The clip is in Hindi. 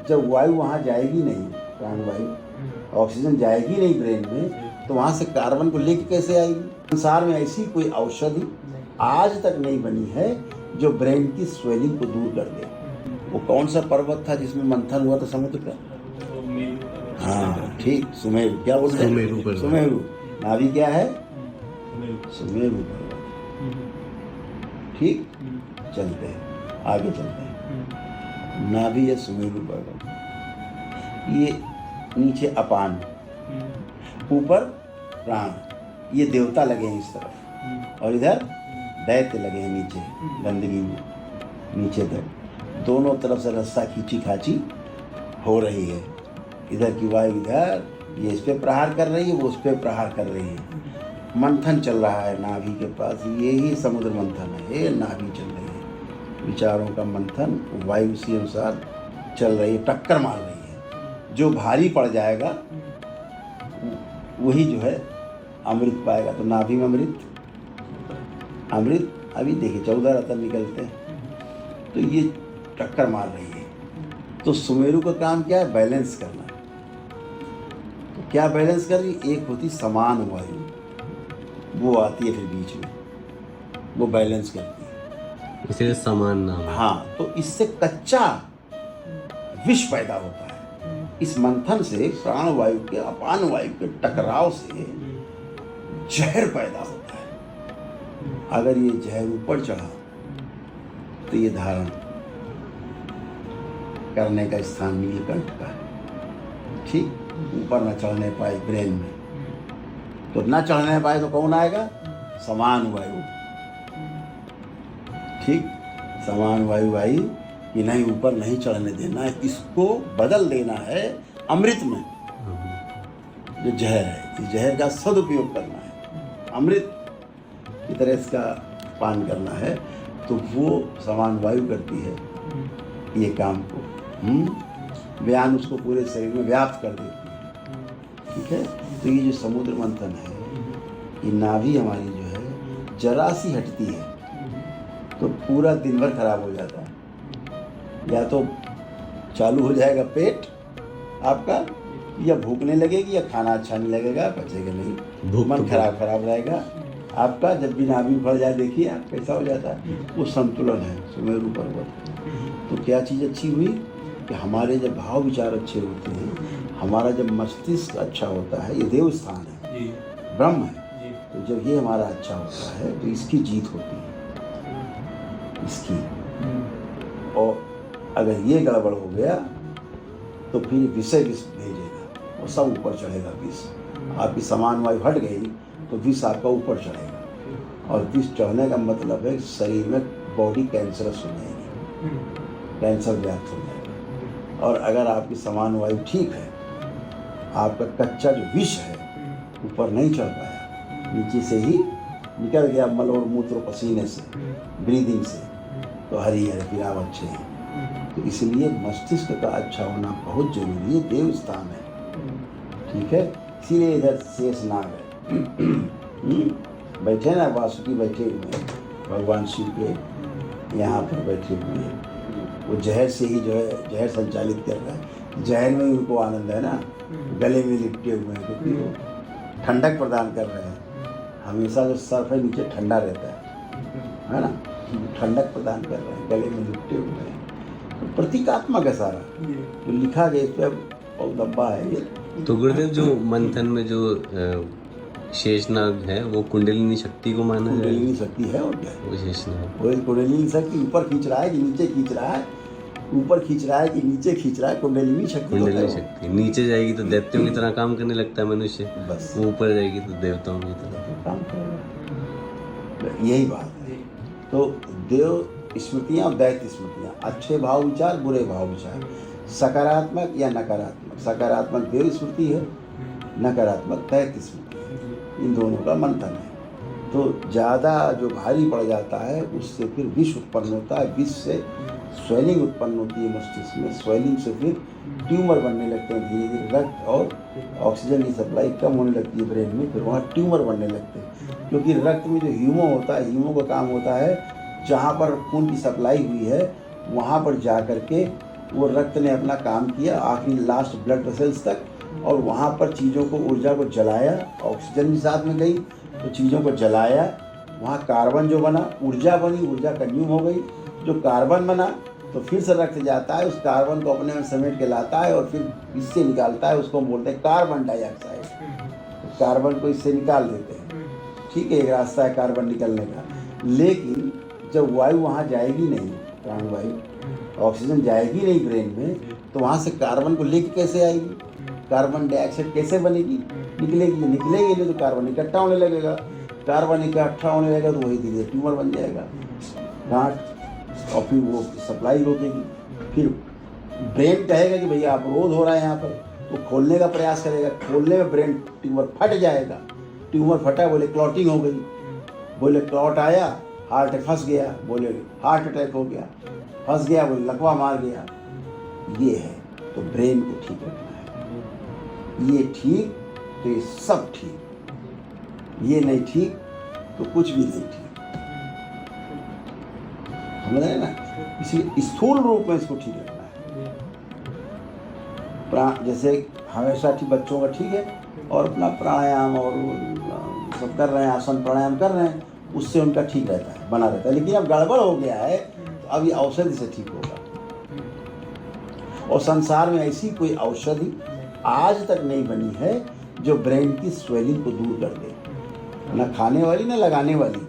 जब वायु वहाँ जाएगी नहीं, प्राणवायु, ऑक्सीजन जाएगी नहीं ब्रेन में, तो वहाँ से कार्बन को लेके कैसे आएगी? संसार में ऐसी कोई औषधि आज तक नहीं बनी है जो ब्रेन की स्वेलिंग को दूर कर दे। वो कौन सा पर्वत था जिसमें मंथन हुआ था समुद्र का? हाँ ठीक, सुमेरु। क्या बोलते हैं? सुमेरु। नाभि क्या है? सुमेरु पर्वत। ठीक, चलते हैं आगे, चलते हैं। नाभि है सुमेरु पर्वत, ये नीचे अपान, ऊपर प्राण, ये देवता लगे हैं इस तरफ, और इधर दैत्य लगे हैं नीचे गंदगी में, नीचे तक दोनों तरफ से रस्सा खींची खाची हो रही है। इधर की वायु इधर, ये इस पे प्रहार कर रही है, वो उस पे प्रहार कर रही है। मंथन चल रहा है नाभि के पास, यही समुद्र मंथन है, ये नाभि चल रही है, विचारों का मंथन, वायु उसी अनुसार चल रही है, टक्कर मार रही है। जो भारी पड़ जाएगा वही जो है अमृत पाएगा। तो नाभि में अमृत, अमृत अभी देखिए 14 रत्न निकलते हैं, तो ये टक्कर मार रही है। तो सुमेरु का काम क्या है? बैलेंस करना। तो क्या बैलेंस कर रही? एक होती समान वायु, वो आती है फिर बीच में, वो बैलेंस करती है, इसे समान नाम। हाँ, तो इससे कच्चा विष पैदा होता है। इस मंथन से, प्राण वायु के अपान वायु के टकराव से जहर पैदा होता है। अगर ये जहर ऊपर चढ़ा तो ये धारण करने का स्थान नीलकंठ का है। ठीक, ऊपर न चढ़ने पाए ब्रेन में, तो न चढ़ने पाए तो कौन आएगा? समान वायु। ठीक, समान वायु आई कि नहीं, ऊपर नहीं चढ़ने देना है, इसको बदल देना है अमृत में। जो जहर है, इस जहर का सदुपयोग करना है, अमृत की तरह इसका पान करना है। तो वो समान वायु करती है ये काम को, बयान उसको पूरे शरीर में व्याप्त कर देती है। ठीक है, तो ये जो समुद्र मंथन है, ये नाभि हमारी जो है जरा सी हटती है तो पूरा दिन भर खराब हो जाता है। या तो चालू हो जाएगा पेट आपका, या भूखने लगेगी, या खाना अच्छा नहीं लगेगा, पचेगा नहीं, मन खराब रहेगा आपका। जब भी नाभि उखड़ जाए, देखिए आप कैसा हो जाता है। वो संतुलन है सुमेरु पर्वत। तो क्या चीज़ अच्छी हुई कि हमारे जब भाव विचार अच्छे होते हैं, हमारा जब मस्तिष्क अच्छा होता है, ये देव स्थान है, ब्रह्म है, तो जब ये हमारा अच्छा होता है तो इसकी जीत होती है, इसकी। और अगर ये गड़बड़ हो गया तो फिर विषय विष भेजेगा और सब ऊपर चढ़ेगा विष। आपकी समान वायु हट गई तो विष आपका ऊपर चढ़ेगा, और विष चढ़ने का मतलब है शरीर में बॉडी कैंसरस हो जाएगी, कैंसर व्याप्त हो जाएगा। और अगर आपकी समान वायु ठीक है, आपका कच्चा जो विष है ऊपर नहीं चढ़ पाया, नीचे से ही निकल गया मल और मूत्र पसीने से, ब्रीदिंग से, तो हरी है, फिर आप अच्छे हैं। तो इसलिए मस्तिष्क का अच्छा होना बहुत जरूरी है, देव स्थान है। ठीक है, इसीलिए इधर शेष नाग है, बैठे ना, वासुकी बैठे हुए हैं, भगवान शिव के यहाँ पर बैठे हुए हैं। वो जहर से ही जो है जहर संचालित कर रहा है, जहर में ही उनको आनंद है ना, गले में लिपटे हुए हैं, क्योंकि वो ठंडक प्रदान कर रहे हैं। हमेशा जो सर्फ है नीचे ठंडा रहता है ना, ठंडक प्रदान कर रहे हैं, गले में लिपटे हुए हैं। तो प्रतीकात्मक है सारा, जो लिखा गया इस पर बहुत डब्बा है ये। तो गुरुदेव, जो मंथन में जो शेषनाग है वो कुंडलिनी शक्ति को माना जाए? कुंडलिनी शक्ति है, और क्या है वो शेषनाग, वो कुंडलिनी शक्ति। ऊपर खींच रहा है कि नीचे खींच रहा है, ऊपर खींच रहा है कि नीचे खींच रहा है, कुंडलिनी शक्ति। कुंडलिनी शक्ति नीचे जाएगी तो दैत्यों की तरह काम करने लगता है मनुष्य, बस वो ऊपर जाएगी तो देवताओं की तरह काम करेगा। यही बात है। तो देव स्मृतियाँ और दैत्य स्मृतियाँ, अच्छे भाव विचार, बुरे भाव विचार, सकारात्मक या नकारात्मक। सकारात्मक देव स्मृति है, नकारात्मक दैत्य स्मृति है, इन दोनों का मंथन है। तो ज़्यादा जो भारी पड़ जाता है उससे फिर विष उत्पन्न होता है, विष से स्वेलिंग उत्पन्न होती है मस्तिष्क में, स्वेलिंग से फिर ट्यूमर बनने लगते हैं धीरे धीरे, रक्त और ऑक्सीजन की सप्लाई कम होने लगती है ब्रेन में, फिर वहाँ ट्यूमर बनने लगते हैं। क्योंकि रक्त में जो हीमो होता है, हीमो का काम होता है जहाँ पर खून की सप्लाई हुई है वहाँ पर जा कर के वो रक्त ने अपना काम किया आखिरी लास्ट ब्लड वेसल्स तक, और वहाँ पर चीज़ों को, ऊर्जा को जलाया, ऑक्सीजन भी साथ में गई तो चीज़ों को जलाया, वहाँ कार्बन जो बना, ऊर्जा बनी, ऊर्जा कंज्यूम हो गई, जो कार्बन बना तो फिर से रक्त जाता है, उस कार्बन को अपने में समेट के लाता है और फिर इससे निकालता है, उसको हम बोलते हैं कार्बन डाइऑक्साइड। तो कार्बन को इससे निकाल देते हैं, ठीक है, एक रास्ता है कार्बन निकलने का। लेकिन जब वायु वहाँ जाएगी नहीं, प्राणवायु, ऑक्सीजन जाएगी नहीं ब्रेन में, तो वहाँ से कार्बन को लेके कैसे आएगी, कार्बन डाइऑक्साइड कैसे बनेगी, निकलेगी नहीं तो कार्बन इकट्ठा होने लगेगा, कार्बन इकट्ठा होने लगेगा तो वही धीरे ट्यूमर बन जाएगा, गांठ, और फिर वो सप्लाई रोकेगी। फिर ब्रेन कहेगा कि भैया अवरोध हो रहा है यहाँ पर, तो खोलने का प्रयास करेगा, खोलने में ब्रेन ट्यूमर फट जाएगा, ट्यूमर फटा, बोले क्लॉटिंग हो गई, बोले क्लॉट आया, हार्ट फंस गया, बोले हार्ट अटैक हो गया, फंस गया, बोले लकवा मार गया। ये है, तो ब्रेन को ठीक रखना है, ये ठीक तो ये सब ठीक, ये नहीं ठीक तो कुछ भी नहीं ठीक, समझ रहे ना। इसलिए स्थूल रूप में इसको ठीक रखना है। जैसे हमेशा ठीक बच्चों का ठीक है, और अपना प्राणायाम और सब कर रहे हैं, आसन प्राणायाम कर रहे हैं, उससे उनका ठीक रहता है, बना रहता है। लेकिन अब गड़बड़ हो गया है तो अब ये औषधि से ठीक होगा, और संसार में ऐसी कोई औषधि आज तक नहीं बनी है जो ब्रेन की स्वेलिंग को दूर कर दे, ना खाने वाली ना लगाने वाली।